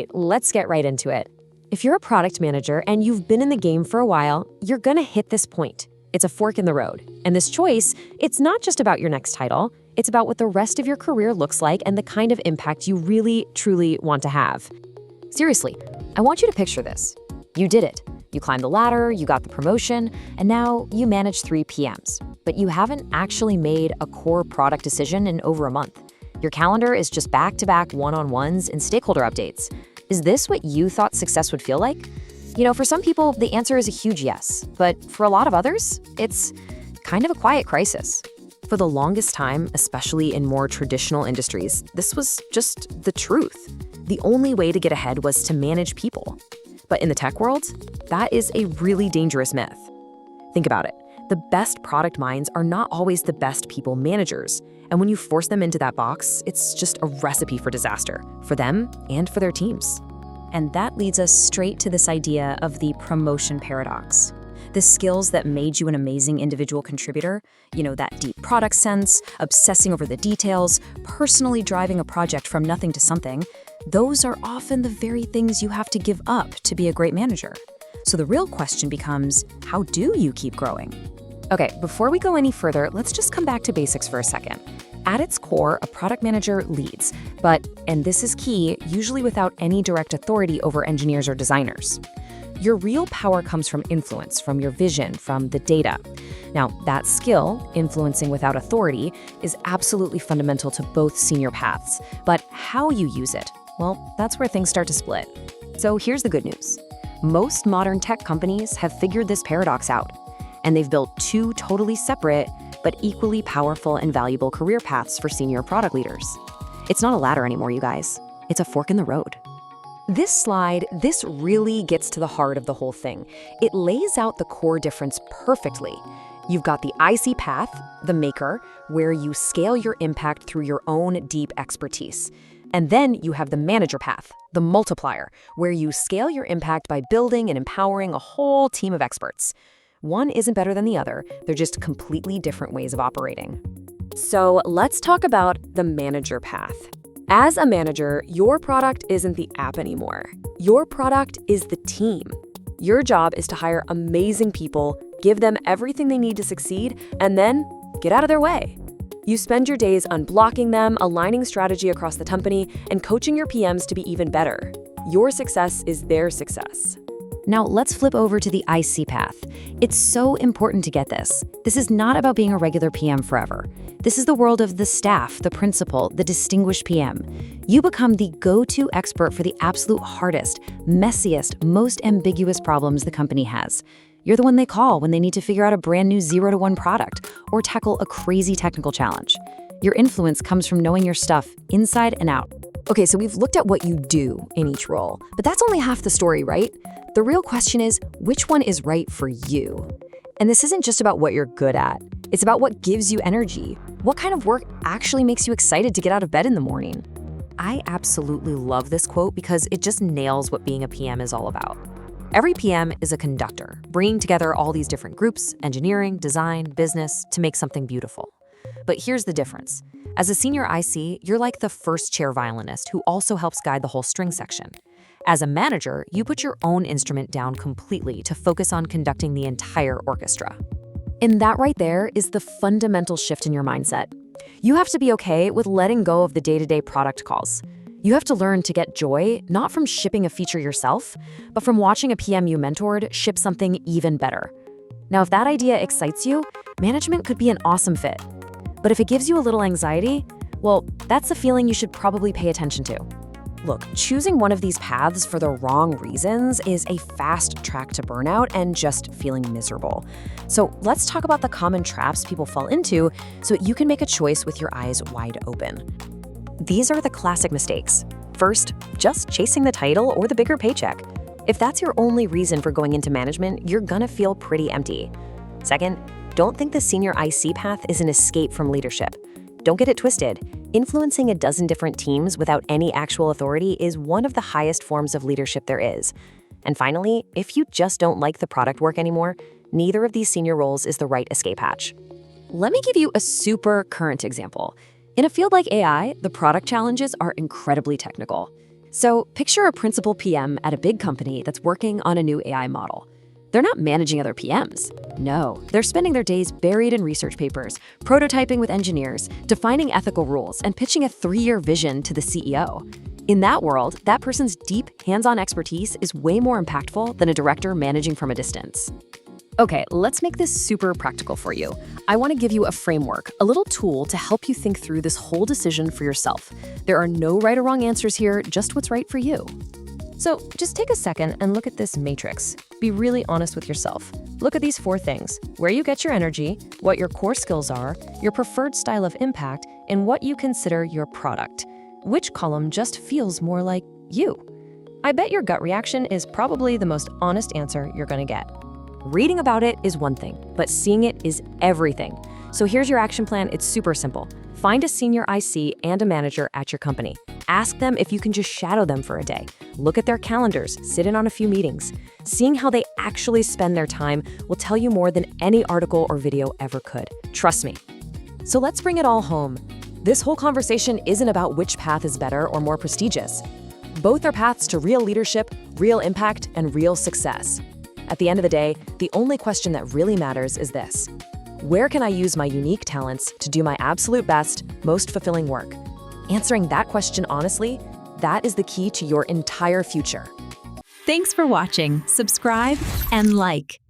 right, let's get right into it. If you're a product manager and you've been in the game for a while, you're gonna hit this point. It's a fork in the road. And this choice, it's not just about your next title, it's about what the rest of your career looks like and the kind of impact you really, truly want to have. Seriously, I want you to picture this. You did it. You climbed the ladder, you got the promotion, and now you manage 3 PMs. But you haven't actually made a core product decision in over a month. Your calendar is just back-to-back one-on-ones and stakeholder updates. Is this what you thought success would feel like? You know, for some people, the answer is a huge yes. But for a lot of others, it's kind of a quiet crisis. For the longest time, especially in more traditional industries, this was just the truth. The only way to get ahead was to manage people. But in the tech world, that is a really dangerous myth. Think about it. The best product minds are not always the best people managers. And when you force them into that box, it's just a recipe for disaster, for them and for their teams. And that leads us straight to this idea of the promotion paradox. The skills that made you an amazing individual contributor, that deep product sense, obsessing over the details, personally driving a project from nothing to something, those are often the very things you have to give up to be a great manager. So the real question becomes, how do you keep growing? Okay, before we go any further, let's just come back to basics for a second. At its core, a product manager leads, but, and this is key, usually without any direct authority over engineers or designers. Your real power comes from influence, from your vision, from the data. Now, that skill, influencing without authority, is absolutely fundamental to both senior paths. But how you use it, well, that's where things start to split. So here's the good news. Most modern tech companies have figured this paradox out, and they've built 2 totally separate but equally powerful and valuable career paths for senior product leaders. It's not a ladder anymore, you guys. It's a fork in the road. This really gets to the heart of the whole thing. It lays out the core difference perfectly. You've got the IC path, the maker, where you scale your impact through your own deep expertise. And then you have the manager path, the multiplier, where you scale your impact by building and empowering a whole team of experts. One isn't better than the other, they're just completely different ways of operating. So let's talk about the manager path. As a manager, your product isn't the app anymore. Your product is the team. Your job is to hire amazing people, give them everything they need to succeed, and then get out of their way. You spend your days unblocking them, aligning strategy across the company, and coaching your PMs to be even better. Your success is their success. Now let's flip over to the IC path. It's so important to get this. This is not about being a regular PM forever. This is the world of the staff, the principal, the distinguished PM. You become the go-to expert for the absolute hardest, messiest, most ambiguous problems the company has. You're the one they call when they need to figure out a brand new 0 to 1 product or tackle a crazy technical challenge. Your influence comes from knowing your stuff inside and out. Okay, so we've looked at what you do in each role, but that's only half the story, right? The real question is, which one is right for you? And this isn't just about what you're good at. It's about what gives you energy. What kind of work actually makes you excited to get out of bed in the morning? I absolutely love this quote because it just nails what being a PM is all about. Every PM is a conductor, bringing together all these different groups, engineering, design, business, to make something beautiful. But here's the difference. As a senior IC, you're like the first chair violinist who also helps guide the whole string section. As a manager, you put your own instrument down completely to focus on conducting the entire orchestra. And that right there is the fundamental shift in your mindset. You have to be okay with letting go of the day-to-day product calls. You have to learn to get joy, not from shipping a feature yourself, but from watching a PM you mentored ship something even better. Now, if that idea excites you, management could be an awesome fit. But if it gives you a little anxiety, well, that's a feeling you should probably pay attention to. Look, choosing one of these paths for the wrong reasons is a fast track to burnout and just feeling miserable. So let's talk about the common traps people fall into so you can make a choice with your eyes wide open. These are the classic mistakes. First, just chasing the title or the bigger paycheck. If that's your only reason for going into management, you're gonna feel pretty empty. Second, don't think the senior IC path is an escape from leadership. Don't get it twisted. Influencing a dozen different teams without any actual authority is one of the highest forms of leadership there is. And finally, if you just don't like the product work anymore, neither of these senior roles is the right escape hatch. Let me give you a super current example. In a field like AI, the product challenges are incredibly technical. So picture a principal PM at a big company that's working on a new AI model. They're not managing other PMs. No, they're spending their days buried in research papers, prototyping with engineers, defining ethical rules, and pitching a 3-year vision to the CEO. In that world, that person's deep, hands-on expertise is way more impactful than a director managing from a distance. Okay, let's make this super practical for you. I want to give you a framework, a little tool to help you think through this whole decision for yourself. There are no right or wrong answers here, just what's right for you. So just take a second and look at this matrix. Be really honest with yourself. Look at these 4 things: where you get your energy, what your core skills are, your preferred style of impact, and what you consider your product. Which column just feels more like you? I bet your gut reaction is probably the most honest answer you're going to get. Reading about it is one thing, but seeing it is everything. So here's your action plan. It's super simple. Find a senior IC and a manager at your company. Ask them if you can just shadow them for a day. Look at their calendars, sit in on a few meetings. Seeing how they actually spend their time will tell you more than any article or video ever could. Trust me. So let's bring it all home. This whole conversation isn't about which path is better or more prestigious. Both are paths to real leadership, real impact, and real success. At the end of the day, the only question that really matters is this: where can I use my unique talents to do my absolute best, most fulfilling work? Answering that question honestly, that is the key to your entire future. Thanks for watching. Subscribe and like.